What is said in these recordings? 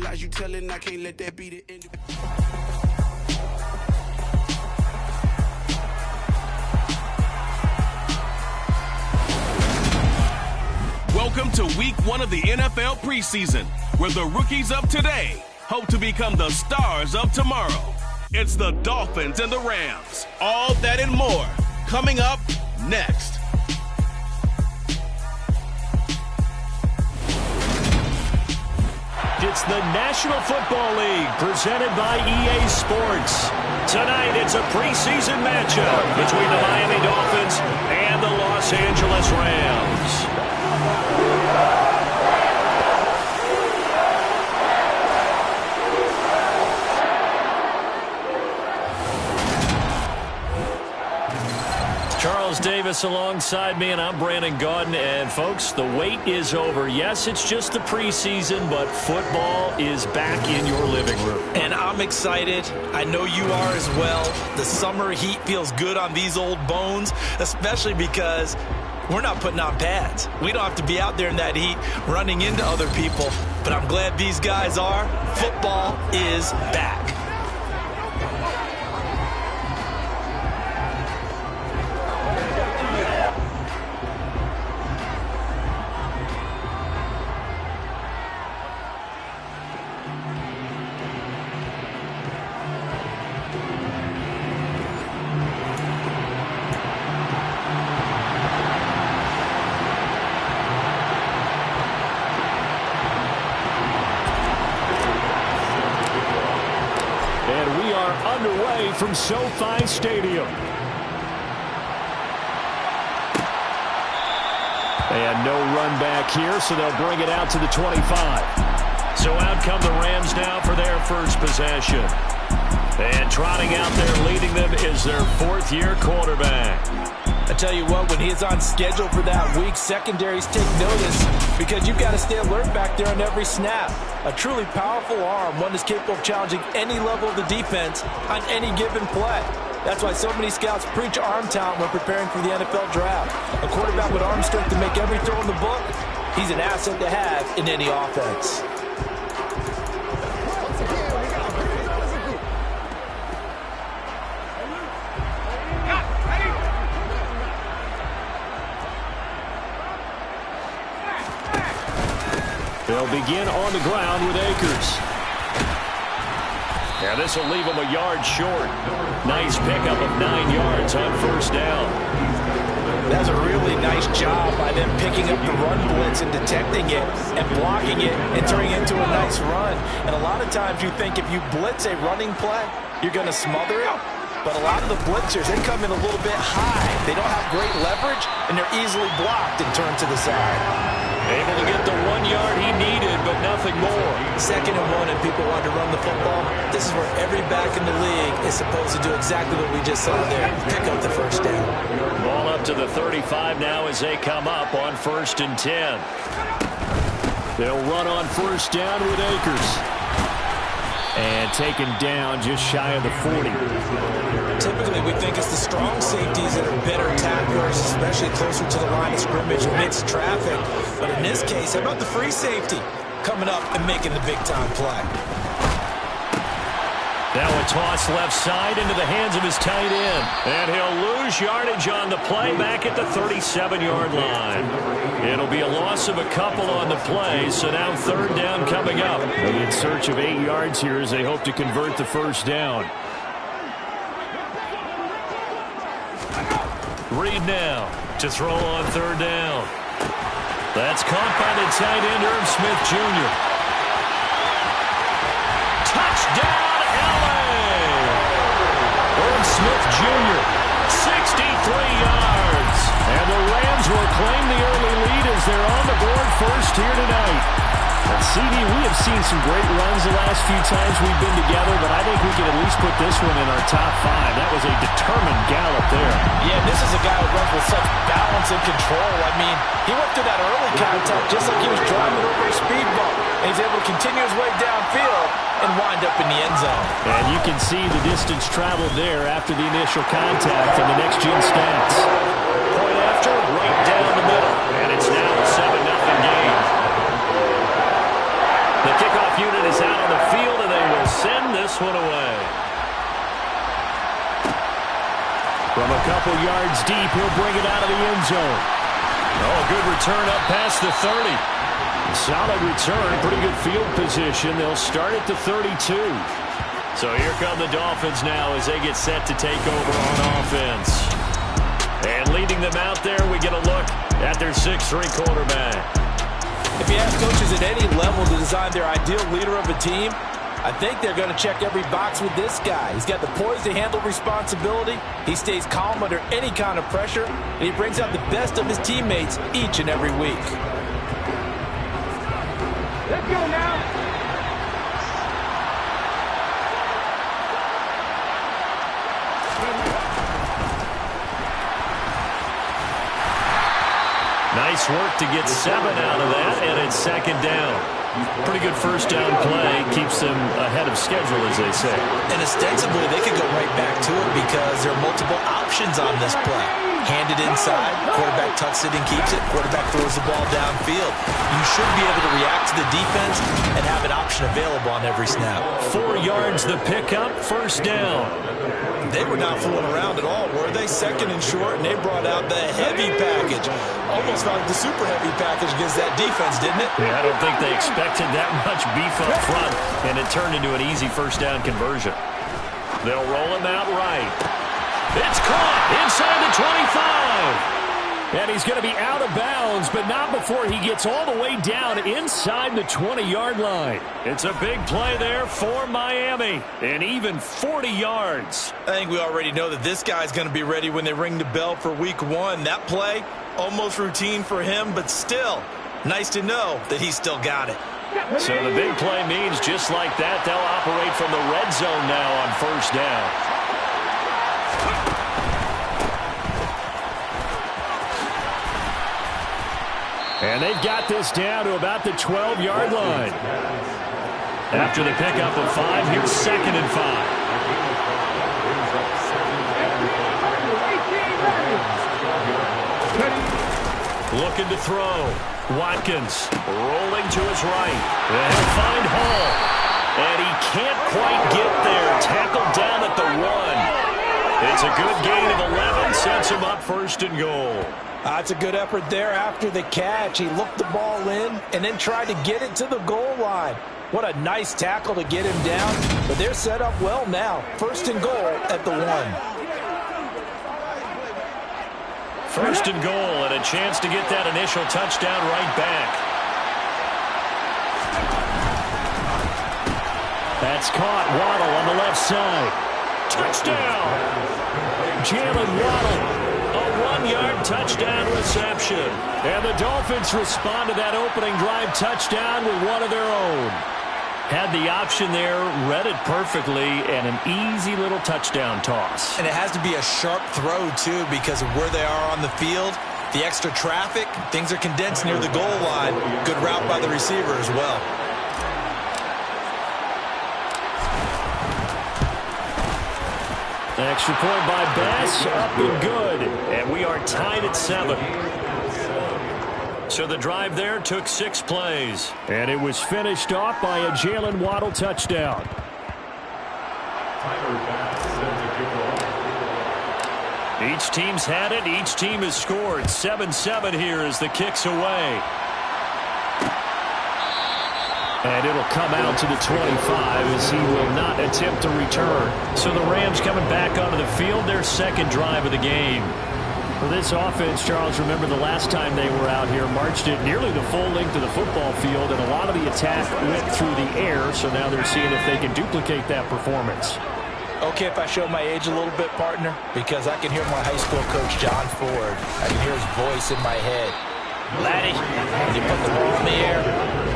lies you telling, I can't let that be the end. Welcome to week 1 of the NFL preseason, where the rookies of today hope to become the stars of tomorrow. It's the Dolphins and the Rams. All that and more coming up next. It's the National Football League presented by EA Sports. Tonight it's a preseason matchup between the Miami Dolphins and the Los Angeles Rams. Charles Davis alongside me, and I'm Brandon Gaudin. And folks, the wait is over. Yes, it's just the preseason, but football is back in your living room. And I'm excited. I know you are as well. The summer heat feels good on these old bones, especially because we're not putting on pads. We don't have to be out there in that heat running into other people. But I'm glad these guys are. Football is back. Underway from SoFi Stadium. And no run back here, so they'll bring it out to the 25. So out come the Rams now for their first possession. And trotting out there leading them is their fourth-year quarterback. I tell you what, when he's on schedule for that week, secondaries take notice because you've got to stay alert back there on every snap. A truly powerful arm, one that's capable of challenging any level of the defense on any given play. That's why so many scouts preach arm talent when preparing for the NFL draft. A quarterback with arm strength to make every throw in the book, he's an asset to have in any offense. They'll begin on the ground with Akers. Now this will leave him a yard short. Nice pickup of 9 yards on first down. That's a really nice job by them picking up the run blitz and detecting it and blocking it and turning it into a nice run. And a lot of times you think if you blitz a running play, you're going to smother it. But a lot of the blitzers, they come in a little bit high. They don't have great leverage, and they're easily blocked and turned to the side. Able to get the 1 yard he needed, but nothing more. 2nd and 1, and people want to run the football. This is where every back in the league is supposed to do exactly what we just saw there. Pick up the first down. Ball up to the 35 now as they come up on 1st and 10. They'll run on first down with Akers. And taken down just shy of the 40. Typically, we think it's the strong safeties that are better tacklers, especially closer to the line of scrimmage amidst traffic. But in this case, how about the free safety coming up and making the big-time play? Now a toss left side into the hands of his tight end. And he'll lose yardage on the play back at the 37-yard line. It'll be a loss of a couple on the play, so now 3rd down coming up. In search of 8 yards here as they hope to convert the first down. Reed now to throw on 3rd down. That's caught by the tight end, Irv Smith Jr. Touchdown! Smith Jr., 63 yards. And the Rams will claim the early lead as they're on the board first here tonight. And CD, we have seen some great runs the last few times we've been together, but I think we can at least put this one in our top 5. That was a determined gallop there. Yeah, this is a guy who runs with such balance and control. I mean, he went through that early contact just like he was driving over a speed bump. And he's able to continue his way downfield and wind up in the end zone. And you can see the distance traveled there after the initial contact in the next-gen stats. Point after, right down the middle. And it's now a 7-0 game. The kickoff unit is out on the field, and they will send this one away. From a couple yards deep, he'll bring it out of the end zone. Oh, a good return up past the 30. Solid return, pretty good field position. They'll start at the 32. So here come the Dolphins now as they get set to take over on offense. And leading them out there, we get a look at their 6'3" quarterback. If you ask coaches at any level to design their ideal leader of a team, I think they're going to check every box with this guy. He's got the poise to handle responsibility. He stays calm under any kind of pressure, and he brings out the best of his teammates each and every week. Let's go now. Nice work to get 7 out of that, and it's second down. Pretty good first down play. Keeps them ahead of schedule, as they say. And ostensibly, they could go right back to it because there are multiple options on this play. Hand it inside, quarterback tucks it and keeps it, quarterback throws the ball downfield. You should be able to react to the defense and have an option available on every snap. 4 yards the pickup, first down. They were not fooling around at all, were they? Second and short, and they brought out the heavy package. Almost felt like the super heavy package against that defense, didn't it? Yeah, I don't think they expected that much beef up front, and it turned into an easy first down conversion. They'll roll him out right. It's caught inside the 25. And he's going to be out of bounds, but not before he gets all the way down inside the 20-yard line. It's a big play there for Miami, and even 40 yards. I think we already know that this guy's going to be ready when they ring the bell for week 1. That play, almost routine for him, but still, nice to know that he's still got it. So the big play means just like that, they'll operate from the red zone now on first down. And they've got this down to about the 12-yard line. After the pickup of 5, here's second and 5. Looking to throw. Watkins rolling to his right. And he'll find Hall. And he can't quite get there. Tackled down at the 1. It's a good gain of 11. Sets him up first and goal. It's a good effort there after the catch. He looked the ball in and then tried to get it to the goal line. What a nice tackle to get him down. But they're set up well now. First and goal at the 1. First and goal and a chance to get that initial touchdown right back. That's caught. Waddle on the left side. Touchdown. Jalen Waddle. A 1-yard touchdown reception. And the Dolphins respond to that opening drive touchdown with one of their own. Had the option there, read it perfectly, and an easy little touchdown toss. And it has to be a sharp throw, too, because of where they are on the field. The extra traffic, things are condensed near the goal line. Good route by the receiver as well. Extra point by Bass, up and good. And we are tied at 7. So the drive there took 6 plays. And it was finished off by a Jalen Waddle touchdown. Each team's had it. Each team has scored. 7-7 here as the kick's away. And it'll come out to the 25 as he will not attempt to return. So the Rams coming back onto the field, their second drive of the game. For this offense, Charles, remember the last time they were out here, marched it nearly the full length of the football field, and a lot of the attack went through the air, so now they're seeing if they can duplicate that performance. Okay, if I show my age a little bit, partner, because I can hear my high school coach, John Ford. I can hear his voice in my head. Laddie, when you put the ball in the air,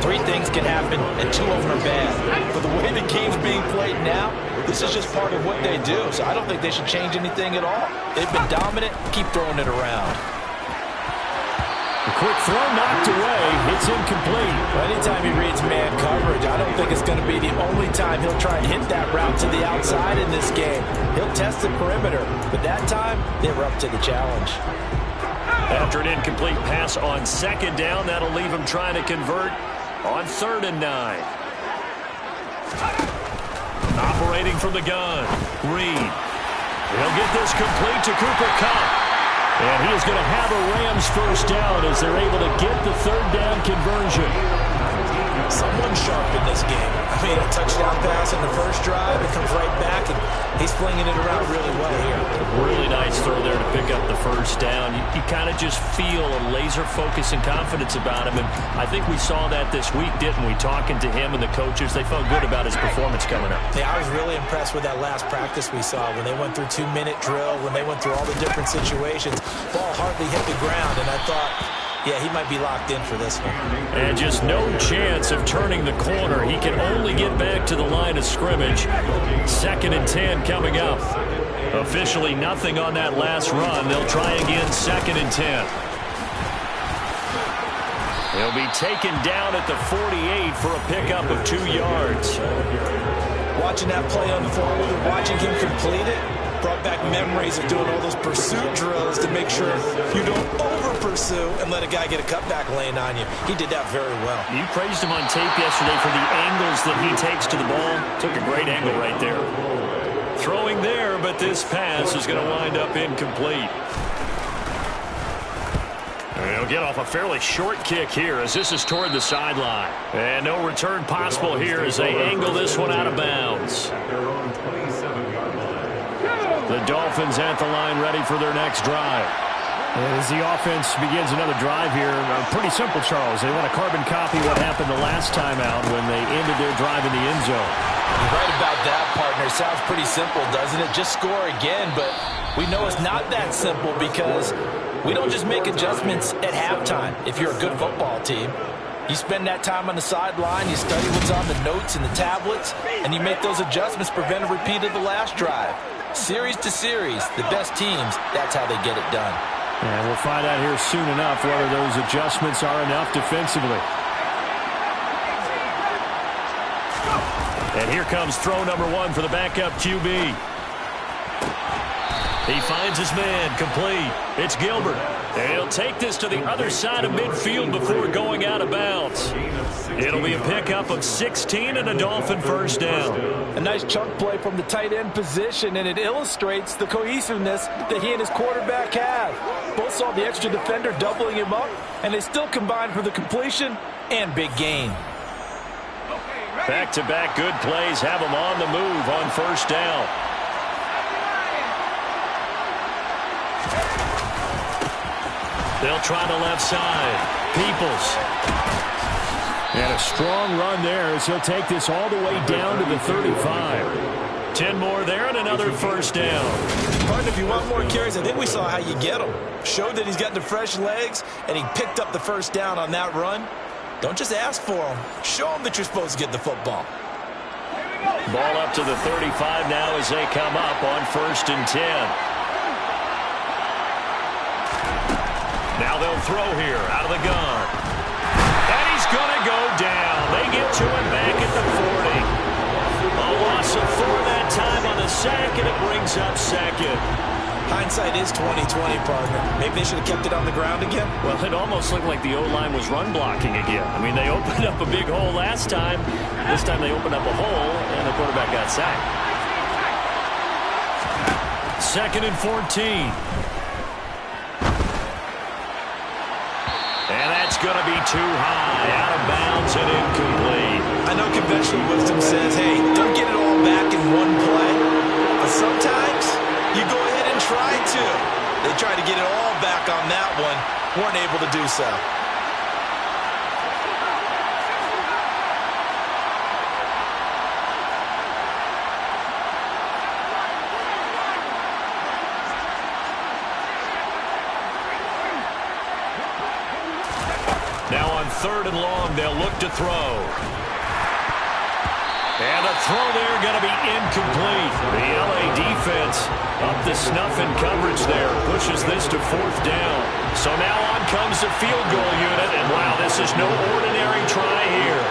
3 things can happen, and 2 of them are bad. But the way the game's being played now, this is just part of what they do. So I don't think they should change anything at all. They've been dominant. Keep throwing it around. A quick throw knocked away. It's incomplete. Anytime he reads man coverage, I don't think it's going to be the only time he'll try and hit that route to the outside in this game. He'll test the perimeter. But that time, they were up to the challenge. After an incomplete pass on second down, that'll leave him trying to convert on 3rd and 9. Operating from the gun, Reed. He'll get this complete to Cooper Kupp. And he is going to have a Rams first down as they're able to get the third down conversion. Someone sharp in this game. I mean, a touchdown pass in the first drive. It comes right back, and he's flinging it around really well here. Really nice throw there to pick up the first down. You kind of just feel a laser focus and confidence about him, and I think we saw that this week, didn't we? Talking to him and the coaches, they felt good about his performance coming up. Yeah, I was really impressed with that last practice we saw when they went through 2-minute drill, when they went through all the different situations. Ball hardly hit the ground, and I thought, yeah, he might be locked in for this one. And just no chance of turning the corner. He can only get back to the line of scrimmage. 2nd and 10 coming up. Officially nothing on that last run. They'll try again 2nd and 10. He'll be taken down at the 48 for a pickup of 2 yards. Watching that play unfold and watching him complete it brought back memories of doing all those pursuit drills to make sure you don't over-pursue and let a guy get a cutback lane on you. He did that very well. You praised him on tape yesterday for the angles that he takes to the ball. Took a great angle right there. Throwing there, but this pass is going to wind up incomplete. He'll get off a fairly short kick here as this is toward the sideline. And no return possible here as they angle this one out of bounds. The Dolphins at the line ready for their next drive. As the offense begins another drive here, pretty simple, Charles. They want to carbon copy what happened the last time out when they ended their drive in the end zone. You're right about that, partner. Sounds pretty simple, doesn't it? Just score again, but we know it's not that simple because we don't just make adjustments at halftime. If you're a good football team, you spend that time on the sideline, you study what's on the notes and the tablets, and you make those adjustments, prevent a repeat of the last drive. Series to series, the best teams, that's how they get it done. And we'll find out here soon enough whether those adjustments are enough defensively. And here comes throw number 1 for the backup QB. He finds his man, complete. It's Gilbert. And he'll take this to the other side of midfield before going out of bounds. It'll be a pickup of 16 and a Dolphin first down. A nice chunk play from the tight end position, and it illustrates the cohesiveness that he and his quarterback have. Both saw the extra defender doubling him up, and they still combined for the completion and big gain. Back-to-back good plays have him on the move on first down. They'll try the left side. Peoples. And a strong run there as he'll take this all the way down to the 35. 10 more there and another first down. Partner, if you want more carries, I think we saw how you get them. Showed that he's got the fresh legs, and he picked up the first down on that run. Don't just ask for them. Show them that you're supposed to get the football. Ball up to the 35 now as they come up on 1st and 10. Now they'll throw here out of the gun. And he's going to go down. They get to him back at the 40. A loss of 4 that time on the sack, and it brings up 2nd. Hindsight is 20/20, partner. Maybe they should have kept it on the ground again. Well, it almost looked like the O-line was run blocking again. I mean, they opened up a big hole last time. This time they opened up a hole, and the quarterback got sacked. 2nd and 14. And that's going to be too high, out of bounds and incomplete. I know conventional wisdom says, hey, don't get it all back in one play. But sometimes you go ahead and try to. They tried to get it all back on that one, weren't able to do so. Now on 3rd and long, they'll look to throw. And the throw there going to be incomplete. The LA defense up the snuff in coverage there. Pushes this to 4th down. So now on comes the field goal unit. And wow, this is no ordinary try here.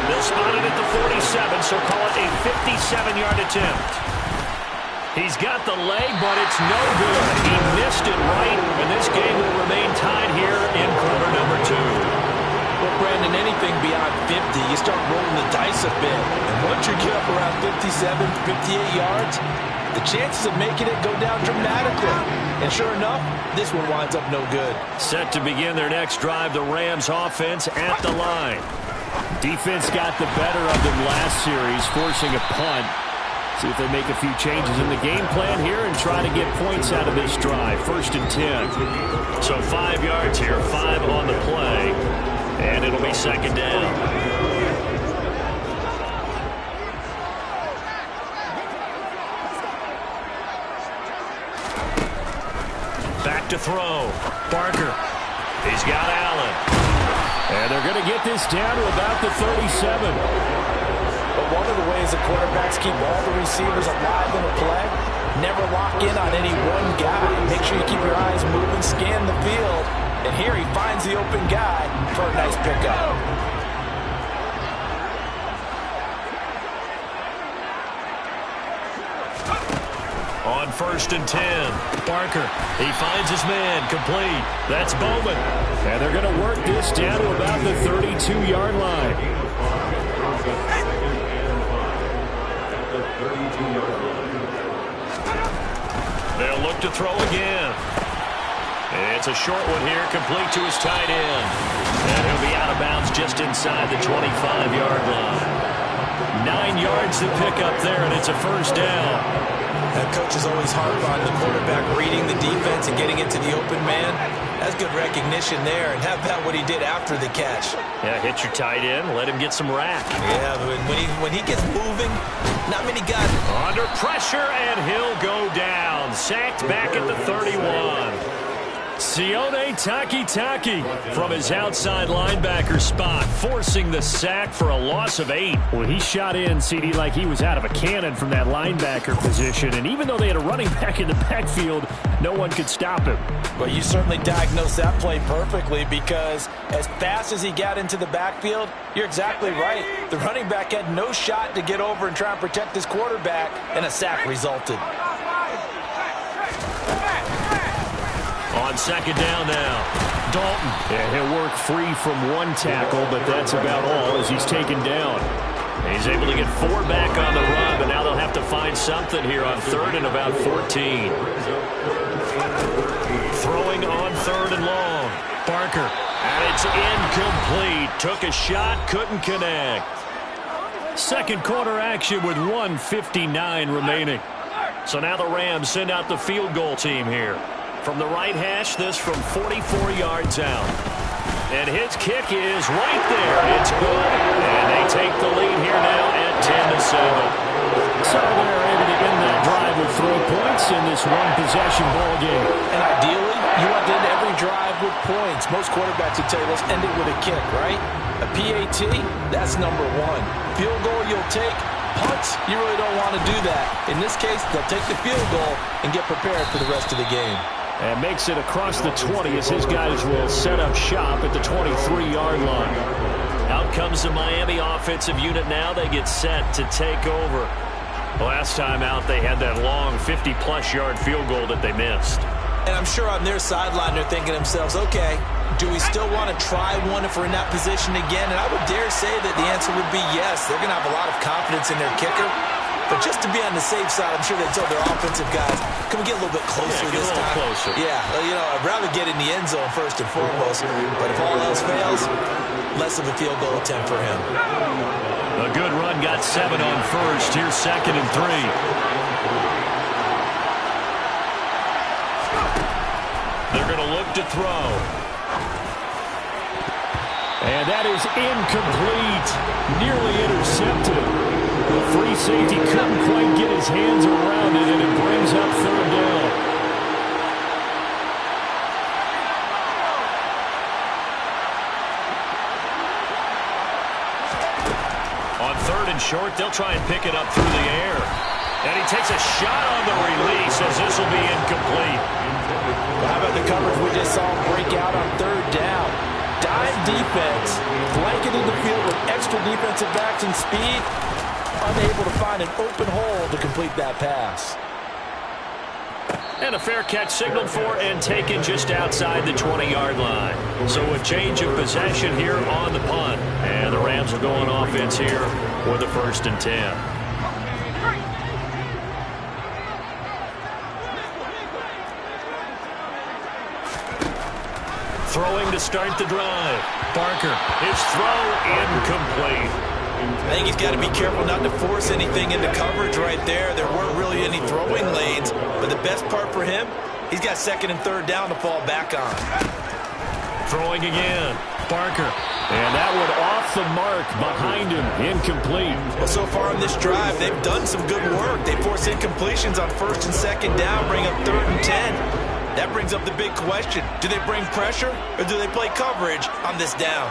They'll spot it at the 47, so call it a 57-yard attempt. He's got the leg, but it's no good. He missed it right, and this game will remain tied here in quarter number 2. Well, Brandon, anything beyond 50, you start rolling the dice a bit. And once you get up around 57, 58 yards, the chances of making it go down dramatically. And sure enough, this one winds up no good. Set to begin their next drive, the Rams offense at the line. Defense got the better of them last series, forcing a punt. See if they make a few changes in the game plan here and try to get points out of this drive. 1st and 10. So 5 yards here, 5 on the play. And it'll be 2nd down. Back to throw. Barker. He's got Allen. And they're going to get this down to about the 37. But one of the ways the quarterbacks keep all the receivers alive in a play, never lock in on any one guy. Make sure you keep your eyes moving, scan the field. And here he finds the open guy for a nice pickup. On 1st and 10, Barker, he finds his man, complete. That's Bowman. And they're going to work this down to about the 32-yard line. They'll look to throw again. It's a short one here, complete to his tight end. And he'll be out of bounds just inside the 25-yard line. 9 yards to pick up there, and it's a 1st down. That coach is always hard on the quarterback reading the defense and getting into the open man. That's good recognition there, and how about what he did after the catch? Yeah, hit your tight end, let him get some rack. Yeah, but when he gets moving, not many guys. Under pressure, and he'll go down. Sacked back at the 31. Sione Takitaki from his outside linebacker spot, forcing the sack for a loss of 8. Well, he shot in, CD, like he was out of a cannon from that linebacker position. And even though they had a running back in the backfield, no one could stop him. Well, you certainly diagnosed that play perfectly, because as fast as he got into the backfield, you're exactly right. The running back had no shot to get over and try and protect his quarterback, and a sack resulted. On 2nd down now, Dalton. Yeah, he'll work free from one tackle, but that's about all as he's taken down. He's able to get 4 back on the run, but now they'll have to find something here on 3rd and about 14. Throwing on 3rd and long. Barker, and it's incomplete. Took a shot, couldn't connect. Second quarter action with 1:59 remaining. So now the Rams send out the field goal team here. From the right hash, this from 44 yards out. And his kick is right there. It's good. And they take the lead here now at 10-7. So they're able to end that drive with 3 points in this one-possession ball game. And ideally, you want to end every drive with points. Most quarterbacks would tell you, let's end it with a kick, right? A PAT, that's number 1. Field goal you'll take. Punts, you really don't want to do that. In this case, they'll take the field goal and get prepared for the rest of the game. And makes it across the 20 as his guys will set up shop at the 23-yard line. Out comes the Miami offensive unit now. They get set to take over. Last time out, they had that long 50-plus yard field goal that they missed. And I'm sure on their sideline they're thinking to themselves, okay, do we still want to try one if we're in that position again? And I would dare say that the answer would be yes. They're going to have a lot of confidence in their kicker. But just to be on the safe side, I'm sure they told their offensive guys, can we get a little bit closer this time? Closer. Yeah, you know, I'd rather get in the end zone first and foremost. But if all else fails, less of a field goal attempt for him. A good run, got 7 on 1st. Here's 2nd and 3. They're going to look to throw. And that is incomplete. Nearly intercepted. The free safety couldn't quite get his hands around it, and it brings up 3rd down. On 3rd and short, they'll try and pick it up through the air. And he takes a shot on the release as this will be incomplete. Well, how about the coverage we just saw break out on 3rd down? Dime defense, blanketed the field with extra defensive backs and speed. Unable to find an open hole to complete that pass. And a fair catch signaled for and taken just outside the 20-yard line. So a change of possession here on the punt. And the Rams will go on offense here with a 1st and 10. Throwing to start the drive. Barker, his throw incomplete. I think he's got to be careful not to force anything into coverage right there. There weren't really any throwing lanes, but the best part for him, he's got 2nd and 3rd down to fall back on. Throwing again. Barker. And that one off the mark behind him. Incomplete. Well, so far on this drive, they've done some good work. They force incompletions on 1st and 2nd down, bring up 3rd and 10. That brings up the big question. Do they bring pressure or do they play coverage on this down?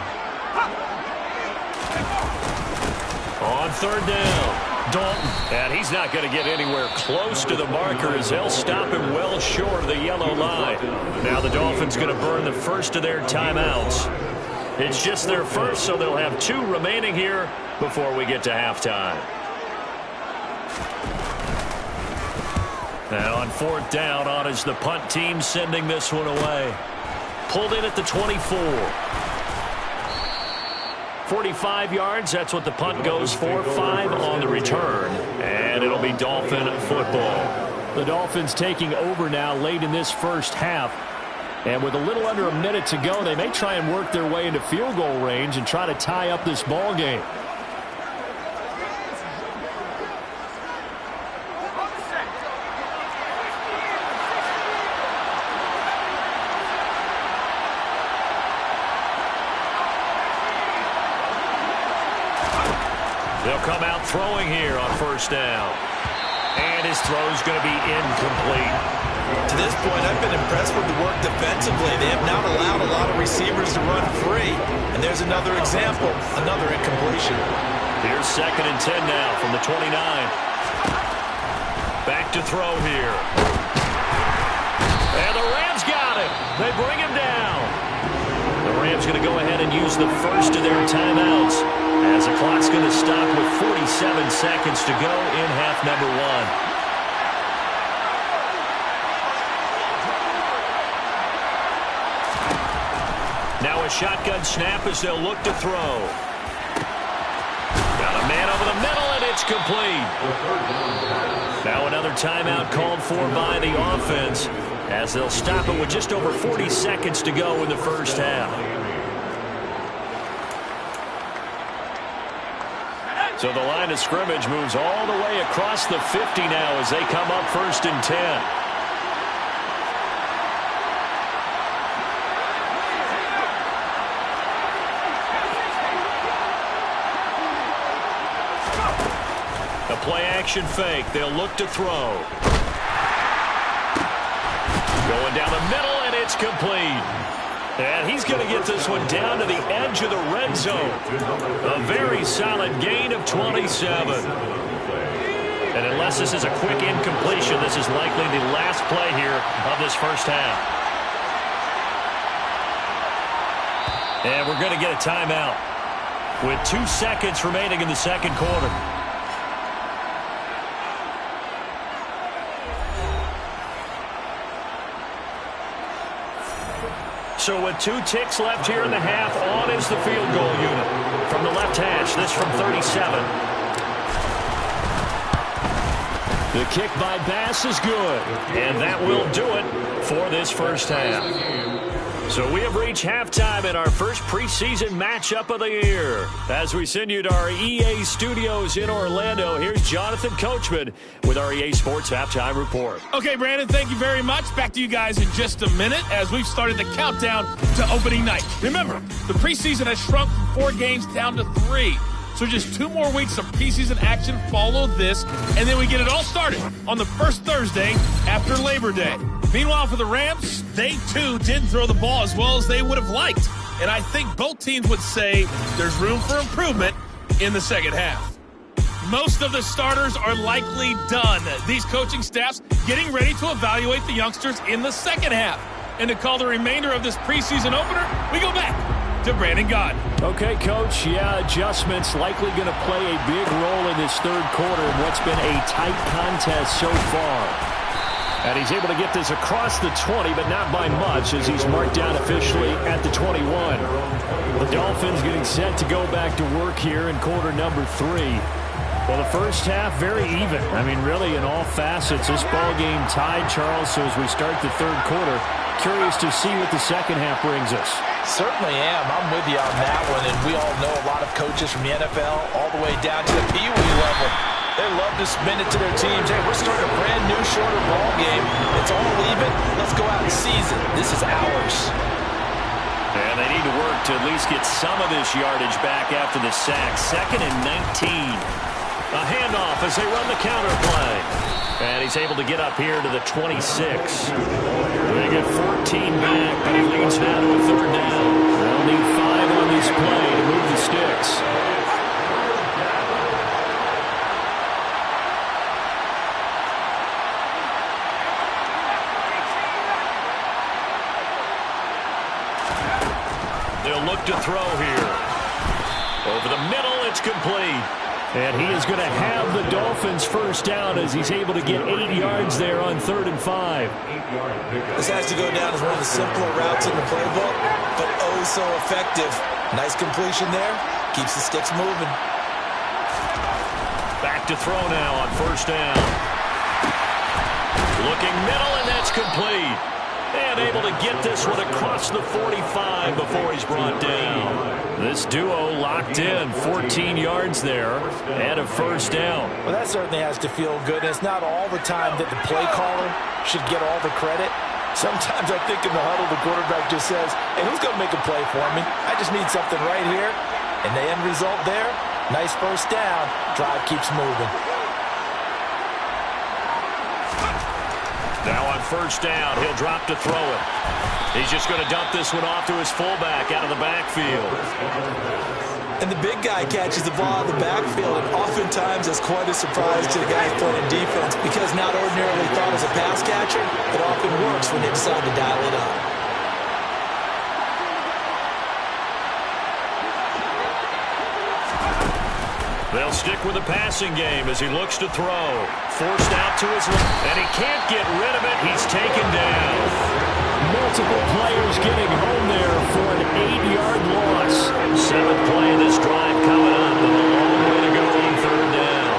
On 3rd down, Dalton. And he's not going to get anywhere close to the marker as they'll stop him well short of the yellow line. Now the Dolphins going to burn the first of their timeouts. It's just their first, so they'll have 2 remaining here before we get to halftime. Now on 4th down, on is the punt team sending this one away. Pulled in at the 24. 45 yards, that's what the punt goes for. 5 on the return. And it'll be Dolphin football. The Dolphins taking over now late in this first half. And with a little under a minute to go, they may try and work their way into field goal range and try to tie up this ball game. They'll come out throwing here on 1st down. And his throw's going to be incomplete. To this point, I've been impressed with the work defensively. They have not allowed a lot of receivers to run free. And there's another example, another incompletion. Here's 2nd and 10 now from the 29. Back to throw here. And the Rams got him. They bring him down. The Rams going to go ahead and use the first of their timeouts as the clock's going to stop with 47 seconds to go in half number 1. Now a shotgun snap as they'll look to throw. Got a man over the middle, and it's complete. Now another timeout called for by the offense as they'll stop it with just over 40 seconds to go in the first half. So the line of scrimmage moves all the way across the 50 now as they come up 1st and 10. A play-action fake. They'll look to throw. Going down the middle, and it's complete. And he's going to get this one down to the edge of the red zone. A very solid gain of 27. And unless this is a quick incompletion, this is likely the last play here of this first half. And we're going to get a timeout with 2 seconds remaining in the second quarter. So with 2 ticks left here in the half, on is the field goal unit. From the left hash, this from 37. The kick by Bass is good. And that will do it for this first half. So we have reached halftime in our first preseason matchup of the year. As we send you to our EA studios in Orlando, here's Jonathan Coachman with our EA Sports Halftime Report. Okay, Brandon, thank you very much. Back to you guys in just a minute as we've started the countdown to opening night. Remember, the preseason has shrunk from 4 games down to 3. So just 2 more weeks of preseason action follow this, and then we get it all started on the first Thursday after Labor Day. Meanwhile, for the Rams, they too didn't throw the ball as well as they would have liked. And I think both teams would say there's room for improvement in the second half. Most of the starters are likely done. These coaching staffs getting ready to evaluate the youngsters in the second half. And to call the remainder of this preseason opener, we go back to Brandon Gaudin. Okay, Coach, adjustments likely going to play a big role in this third quarter in what's been a tight contest so far. And he's able to get this across the 20, but not by much as he's marked down officially at the 21. The Dolphins getting set to go back to work here in quarter number 3. Well, the first half, very even. I mean, really, in all facets, this ball game tied, Charles. So as we start the third quarter, curious to see what the second half brings us. Certainly am. I'm with you on that one. And we all know a lot of coaches from the NFL all the way down to the Pee Wee level. They love to spin it to their teams. Hey, we're starting a brand new, shorter ball game. It's all even. Let's go out and seize it. This is ours. And they need to work to at least get some of this yardage back after the sack. 2nd and 19. A handoff as they run the counter play. And he's able to get up here to the 26. They get 14 back, but he leads now to a 3rd down. They'll need 5 on this play to move the sticks. They'll look to throw here. Over the middle, it's complete. And he is going to have the Dolphins first down as he's able to get 8 yards there on 3rd and 5. This has to go down as one of the simpler routes in the playbook, but oh so effective. Nice completion there. Keeps the sticks moving. Back to throw now on 1st down. Looking middle, and that's complete. And able to get this one across the 45 before he's brought down. This duo locked in, 14 yards there, and a 1st down. Well, that certainly has to feel good. It's not all the time that the play caller should get all the credit. Sometimes I think in the huddle, the quarterback just says, hey, who's going to make a play for me? I just need something right here. And the end result there, nice 1st down. Drive keeps moving. Now on 1st down, he'll drop to throw it. He's just going to dump this one off to his fullback out of the backfield. And the big guy catches the ball out of the backfield, and oftentimes that's quite a surprise to the guys playing defense because not ordinarily thought as a pass catcher, it often works when they decide to dial it up. They'll stick with the passing game as he looks to throw. Forced out to his left, and he can't get rid of it. He's taken down. Multiple players getting home there for an 8-yard loss. 7th play of this drive coming up, and a long way to go on 3rd down.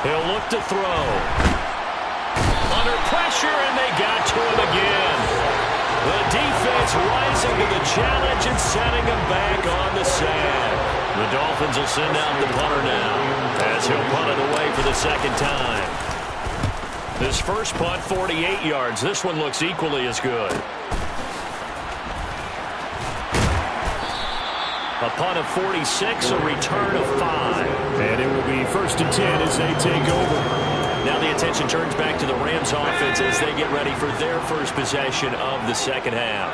He'll look to throw. Under pressure, and they got to him again. The defense rising to the challenge and setting him back on the sand. The Dolphins will send out the punter now as he'll punt it away for the 2nd time. This first punt, 48 yards. This one looks equally as good. A punt of 46, a return of 5. And it will be 1st and 10 as they take over. Now the attention turns back to the Rams offense as they get ready for their first possession of the 2nd half.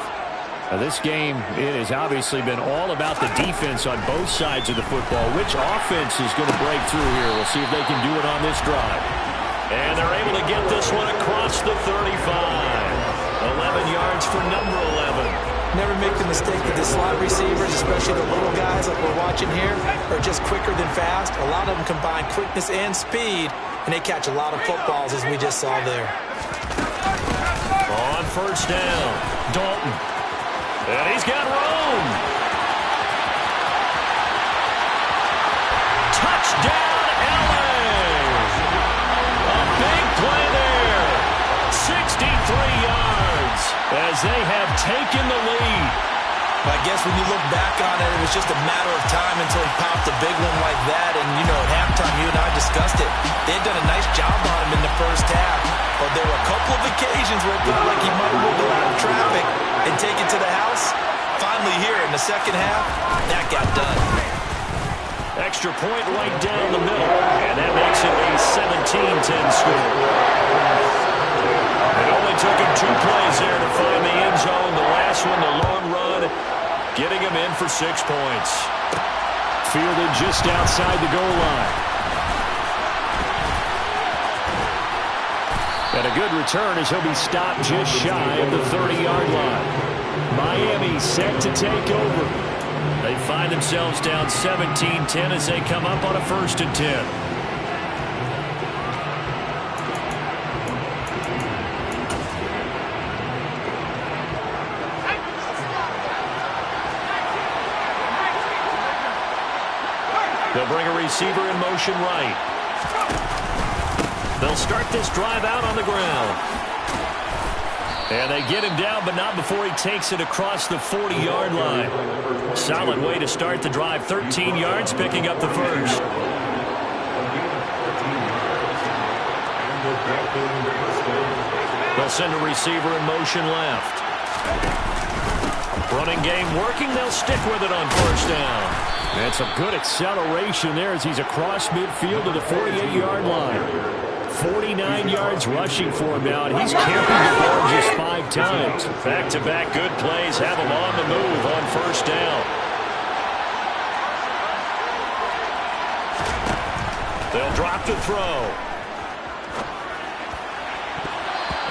Now this game, it has obviously been all about the defense on both sides of the football. Which offense is going to break through here? We'll see if they can do it on this drive. And they're able to get this one across the 35. 11 yards for number 11. Never make the mistake that the slot receivers, especially the little guys like we're watching here, are just quicker than fast. A lot of them combine quickness and speed, and they catch a lot of footballs as we just saw there. On 1st down, Dalton. And he's got room. Touchdown, LA. A big play there. 63 yards as they have taken the lead. I guess when you look back on it, it was just a matter of time until he popped a big one like that. And, you know, at halftime, you and I discussed it. They had done a nice job on him in the first half. But there were a couple of occasions where it felt like he might have moved out of traffic and take it to the house. Finally here in the 2nd half, that got done. Extra point right down the middle, and that makes it a 17-10 score. It only took him 2 plays there to find the end zone. The last one, the long run, getting him in for 6 points. Fielded just outside the goal line. And a good return as he'll be stopped just shy of the 30-yard line. Miami set to take over. They find themselves down 17-10 as they come up on a 1st and 10. They'll bring a receiver in motion right. They'll start this drive out on the ground. And they get him down, but not before he takes it across the 40-yard line. Solid way to start the drive. 13 yards, picking up the first. They'll send a receiver in motion left. Running game working. They'll stick with it on 1st down. And some good acceleration there as he's across midfield to the 48-yard line. 49 yards rushing for him now, and he's camping the ball just 5 times. Back-to-back good plays have him on the move on 1st down. They'll drop the throw.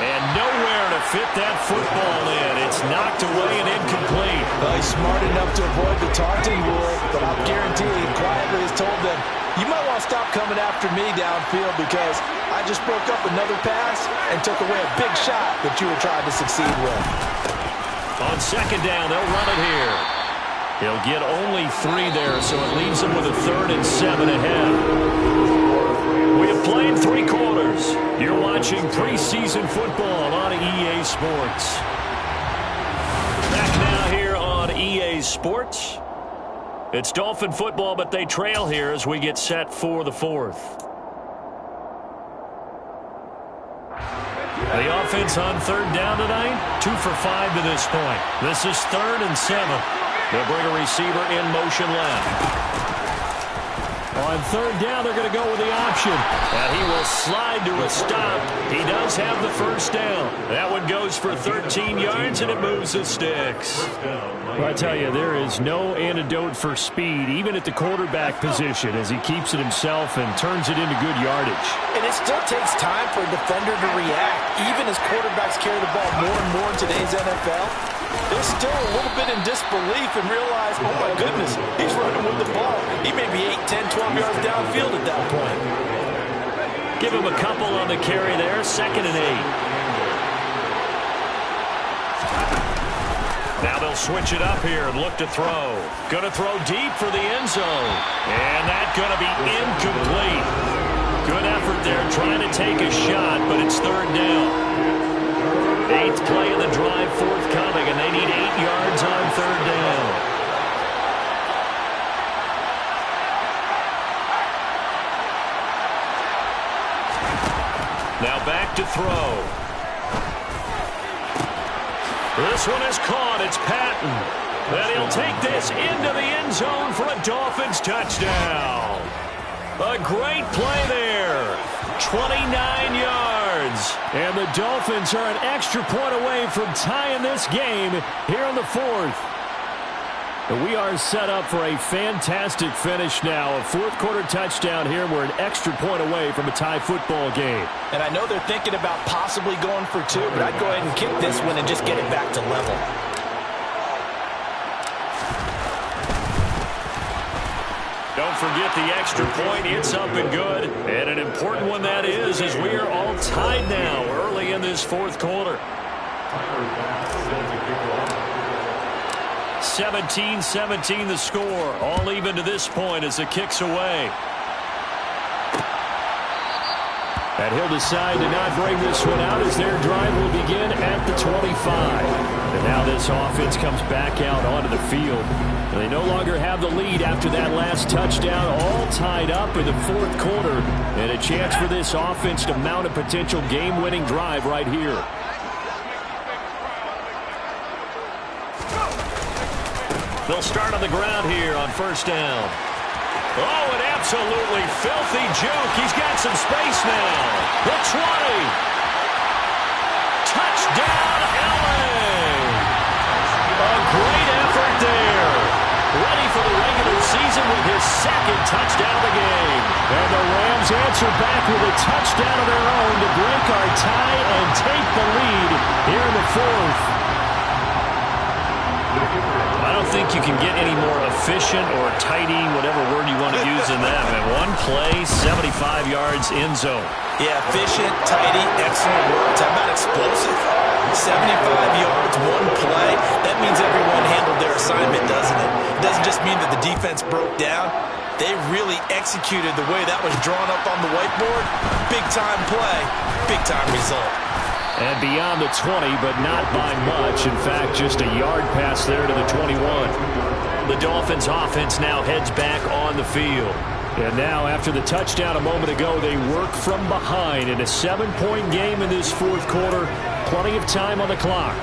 And nowhere to fit that football in. It's knocked away and incomplete. Well, he's smart enough to avoid the taunting rule, but I'll guarantee he quietly has told them, you might want to stop coming after me downfield because I just broke up another pass and took away a big shot that you were trying to succeed with. On 2nd down, they'll run it here. He'll get only 3 there, so it leaves him with a 3rd and 7 ahead. We have played 3 quarters. You're watching preseason football on EA Sports. Back now here on EA Sports. It's Dolphin football, but they trail here as we get set for the 4th. The offense on 3rd down tonight, 2 for 5 to this point. This is 3rd and 7. They'll bring a receiver in motion left. On 3rd down, they're going to go with the option. And he will slide to a stop. He does have the 1st down. That one goes for 13 yards, and it moves the sticks. Well, I tell you, there is no antidote for speed, even at the quarterback position, as he keeps it himself and turns it into good yardage. And it still takes time for a defender to react. Even as quarterbacks carry the ball more and more in today's NFL, they're still a little bit in disbelief and realize, oh my goodness, he's running with the ball. He may be 8, 10, 12 yards downfield at that point. Give him a couple on the carry there, 2nd and 8. Now they'll switch it up here and look to throw. Going to throw deep for the end zone. And that's going to be incomplete. Good effort there trying to take a shot, but it's 3rd down. 8th play of the drive forthcoming, and they need 8 yards on 3rd down. Now back to throw. This one is caught. It's Patton. And he'll take this into the end zone for a Dolphins touchdown. A great play there. 29 yards. And the Dolphins are an extra point away from tying this game here in the 4th. And we are set up for a fantastic finish now. A 4th quarter touchdown here. We're an extra point away from a tie football game. And I know they're thinking about possibly going for 2, but I'd go ahead and kick this one and just get it back to level. Don't forget the extra point. It's up and good. And an important one that is, as we are all tied now early in this 4th quarter. 17-17 the score. All even to this point as the kick's away. And he'll decide to not bring this one out as their drive will begin at the 25. And now this offense comes back out onto the field. And they no longer have the lead after that last touchdown, all tied up in the 4th quarter. And a chance for this offense to mount a potential game-winning drive right here. They'll start on the ground here on 1st down. Oh, an absolutely filthy juke. He's got some space now. The 20. Touchdown, LA. A great effort there. Ready for the regular season with his 2nd touchdown of the game. And the Rams answer back with a touchdown of their own to break our tie and take the lead here in the 4th. I don't think you can get any more efficient or tidy, whatever word you want to use in that. Man, one play, 75 yards in zone. Yeah, efficient, tidy, excellent words. How about explosive? 75 yards, one play. That means everyone handled their assignment, doesn't it? It doesn't just mean that the defense broke down. They really executed the way that was drawn up on the whiteboard. Big-time play, big-time result. And beyond the 20, but not by much. In fact, just a yard pass there to the 21. The Dolphins offense now heads back on the field. And now, after the touchdown a moment ago, they work from behind in a 7-point game in this fourth quarter. Plenty of time on the clock.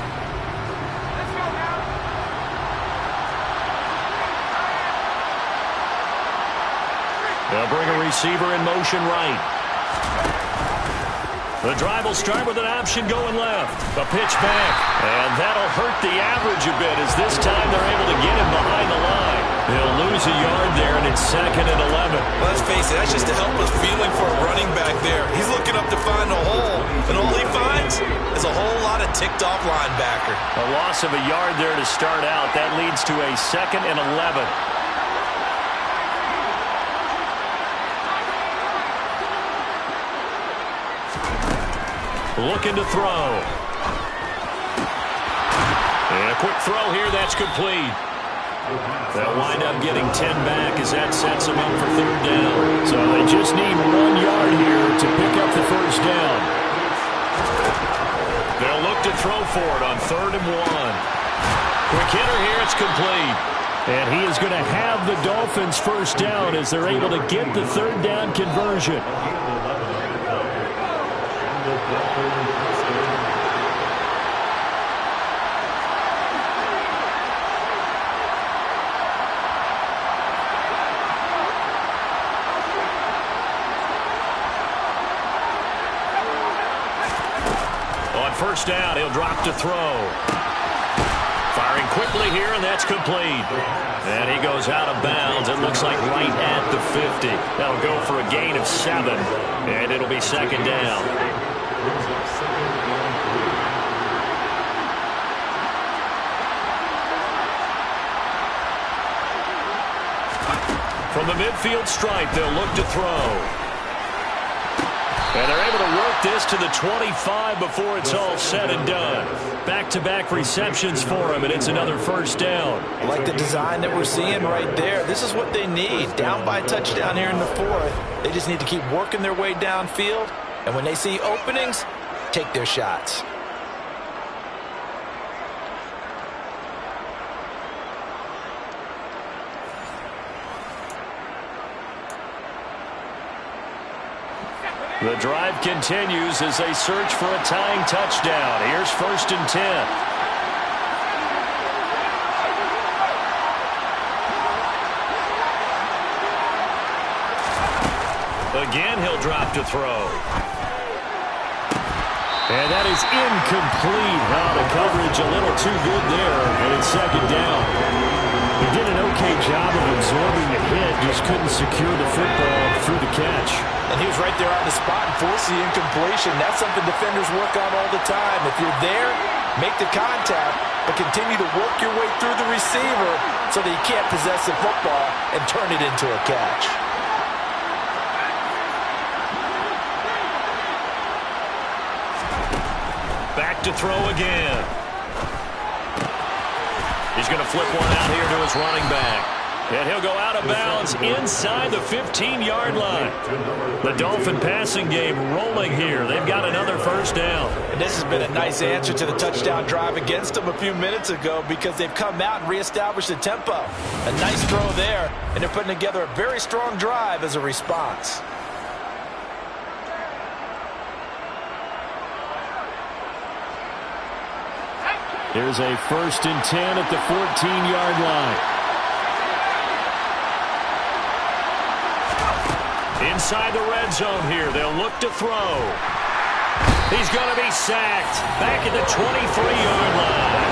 They'll bring a receiver in motion right. The drive will start with an option going left. A pitch back. And that'll hurt the average a bit as this time they're able to get him behind the line. They'll lose a yard there, and it's 2nd and 11. Let's face it, that's just a helpless feeling for a running back there. He's looking up to find a hole, and all he finds is a whole lot of ticked-off linebacker. A loss of a yard there to start out. That leads to a 2nd and 11. Looking to throw. And a quick throw here, that's complete. They'll wind up getting 10 back as that sets them up for 3rd down. So they just need 1 yard here to pick up the 1st down. They'll look to throw for it on 3rd and 1. Quick hitter here, it's complete. And he is going to have the Dolphins' 1st down as they're able to get the 3rd down conversion. On 1st down, he'll drop to throw. Firing quickly here, and that's complete. And he goes out of bounds. It looks like right at the 50. That'll go for a gain of 7, and it'll be 2nd down. From the midfield stripe, they'll look to throw. And they're able to work this to the 25 before it's all said and done. Back-to-back receptions for him, and it's another 1st down. I like the design that we're seeing right there. This is what they need. Down by a touchdown here in the 4th. They just need to keep working their way downfield. And when they see openings, take their shots. The drive continues as they search for a tying touchdown. Here's 1st and 10. Again, he'll drop to throw. And that is incomplete. The coverage a little too good there, and it's 2nd down. He did an okay job of absorbing the hit, just couldn't secure the football through the catch. And he was right there on the spot and forced the incompletion. That's something defenders work on all the time. If you're there, make the contact, but continue to work your way through the receiver so that you can't possess the football and turn it into a catch. Back to throw again. He's going to flip one out here to his running back. And he'll go out of bounds inside the 15-yard line. The Dolphin passing game rolling here. They've got another 1st down. And this has been a nice answer to the touchdown drive against them a few minutes ago because they've come out and reestablished the tempo. A nice throw there, and they're putting together a very strong drive as a response. Here's a 1st and 10 at the 14-yard line. Inside the red zone here, they'll look to throw. He's going to be sacked back at the 23-yard line.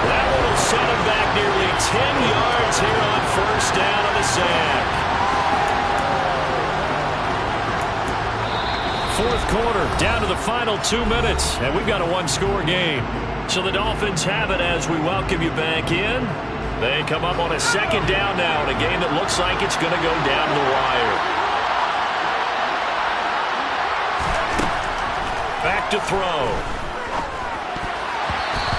That one will set him back nearly 10 yards here on 1st down on the sack. 4th quarter, down to the final 2 minutes, and we've got a 1-score game. So the Dolphins have it as we welcome you back in. They come up on a second down now in a game that looks like it's going to go down the wire. Back to throw.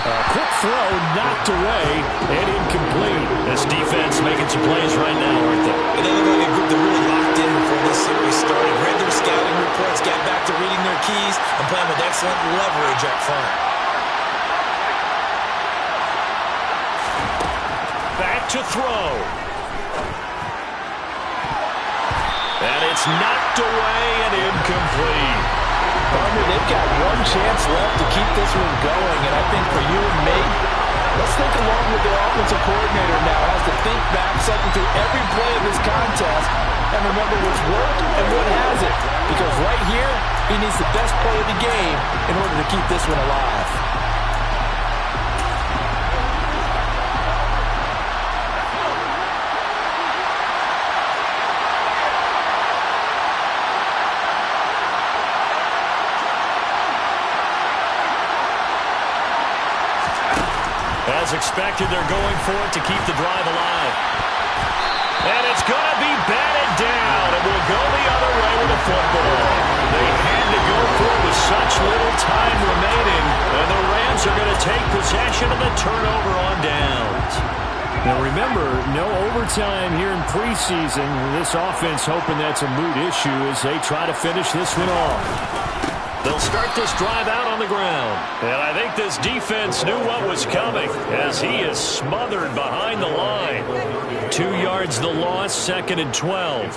Quick throw knocked away and incomplete. This defense making some plays right now, aren't they? They look like a group that really locked in before this series started. Read their scouting reports, got back to reading their keys, and playing with excellent leverage up front. Back to throw. And it's knocked away and incomplete. They've got one chance left to keep this one going, and I think for you and me, let's think along with the offensive coordinator now. Has to think back, cycle through every play of this contest, and remember what's worked and what hasn't. Because right here, he needs the best play of the game in order to keep this one alive. As expected, they're going for it to keep the drive alive. And it's going to be batted down, and will go the other way with the football. They had to go for it with such little time remaining, and the Rams are going to take possession of the turnover on downs. Now remember, no overtime here in preseason. This offense hoping that's a moot issue as they try to finish this one off. They'll start this drive out on the ground. And I think this defense knew what was coming as he is smothered behind the line. 2 yards the loss, 2nd and 12.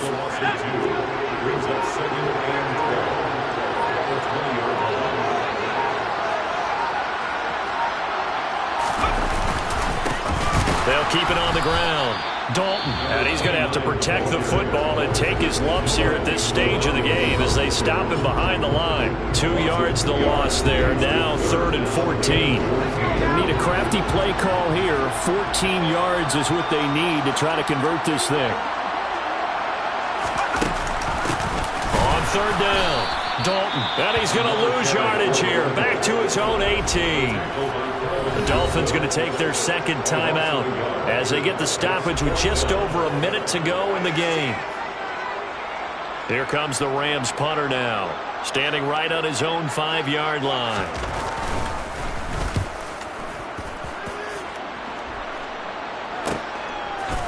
They'll keep it on the ground. Dalton, and he's going to have to protect the football and take his lumps here at this stage of the game as they stop him behind the line. 2 yards the loss there. Now 3rd and 14. They need a crafty play call here. 14 yards is what they need to try to convert this thing. On 3rd down, Dalton, and he's going to lose yardage here. Back to his own 18. The Dolphins going to take their 2nd timeout as they get the stoppage with just over a minute to go in the game. Here comes the Rams punter now, standing right on his own 5-yard line.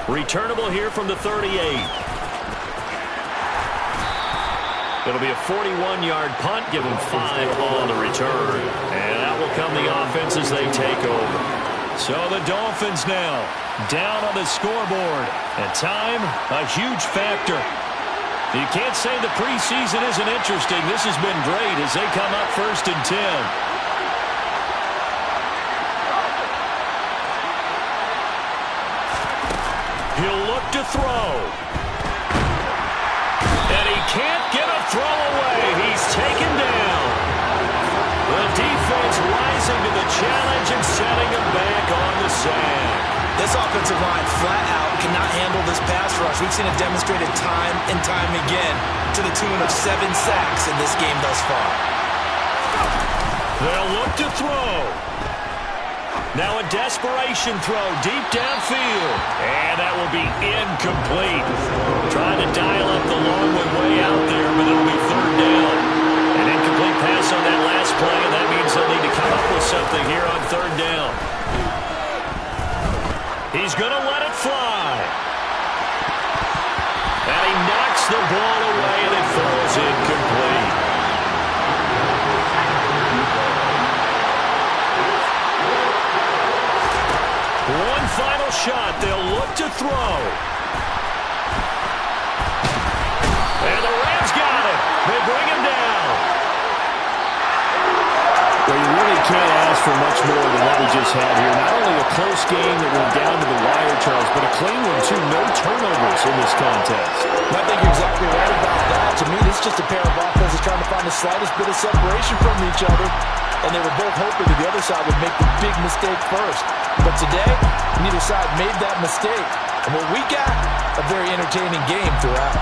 Returnable here from the 38. It'll be a 41-yard punt, give him 5 on the return. And out will come the offense as they take over. So the Dolphins now down on the scoreboard. And time, a huge factor. You can't say the preseason isn't interesting. This has been great as they come up 1st and 10. He'll look to throw. And he can't get a throw away. He's taken down. The defense rising to the challenge and setting him back on the sack. This offensive line flat out cannot handle this pass rush. We've seen it demonstrated time and time again to the tune of 7 sacks in this game thus far. They'll look to throw. Now a desperation throw deep downfield. And that will be incomplete. Trying to dial up the long one way out there, but it'll be 3rd down. An incomplete pass on that last play, and that means they'll need to come up with something here on 3rd down. He's going to let it fly. And he knocks the ball away, and it falls incomplete. One final shot. They'll look to throw. And the Rams got it. They bring him down. Well, you really can't ask for much more than what we just had here. Not only a close game that went down to the wire, Charles, but a clean one, too. No turnovers in this contest. I think you're exactly right about that. To me, this is just a pair of offenses trying to find the slightest bit of separation from each other. And they were both hoping that the other side would make the big mistake first. But today, neither side made that mistake. And what we got, a very entertaining game throughout.